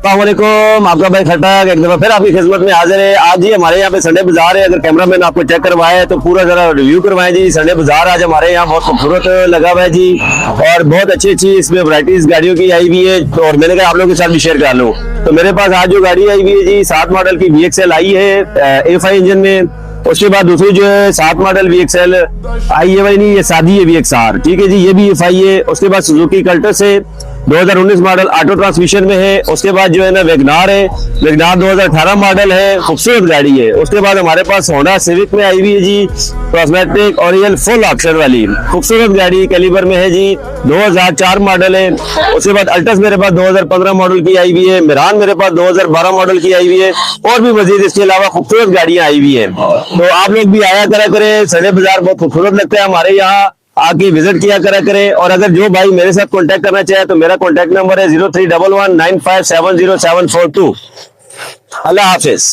अस्सलामुअलैकुम, आपका भाई खटक एक दफा फिर आपकी खिदमत में हाजिर है। आज ही हमारे यहाँ पे संडे बाजार है। अगर कैमरामैन आपको चेक करवाए तो पूरा जरा रिव्यू करवाएं जी। संडे बाजार आज हमारे यहाँ बहुत खूबसूरत लगा हुआ है जी, और बहुत अच्छी अच्छी इसमें वैरायटीज गाड़ियों की आई हुई है। तो और मैंने कहा आप लोगों के साथ भी शेयर कर लूँ। तो मेरे पास आज जो गाड़ी आई हुई है जी, 7 मॉडल की VXL आई है A5 इंजन में। उसके बाद दूसरी जो है 7 मॉडल VXL आई है, भाई नहीं ये शादी है VXR, ठीक है जी, ये भी A5 है। उसके बाद सुजुकी कल्टस है 2019 मॉडल, ऑटो ट्रांसमिशन में है। उसके बाद जो है ना वेगनार है, वेगनार 2018 मॉडल है, खूबसूरत गाड़ी है। उसके बाद हमारे पास होंडा सिविक में आई हुई है जी, कॉस्मेटिक ओरिजिनल फुल ऑप्शन वाली खूबसूरत गाड़ी कैलिबर में है जी, 2004 मॉडल है। उसके बाद अल्टस मेरे पास 2015 मॉडल की आई हुई है, मिरान मेरे पास 2012 मॉडल की आई हुई है, और भी मजीद इसके अलावा खूबसूरत गाड़ियां आई हुई है। तो आप लोग भी आया करा करें, संडे बाजार बहुत खूबसूरत लगता है हमारे यहाँ, आके विजिट किया करा करें। और अगर जो भाई मेरे साथ कांटेक्ट करना चाहे तो मेरा कांटेक्ट नंबर है 0311957072। अल्लाह हाफिज।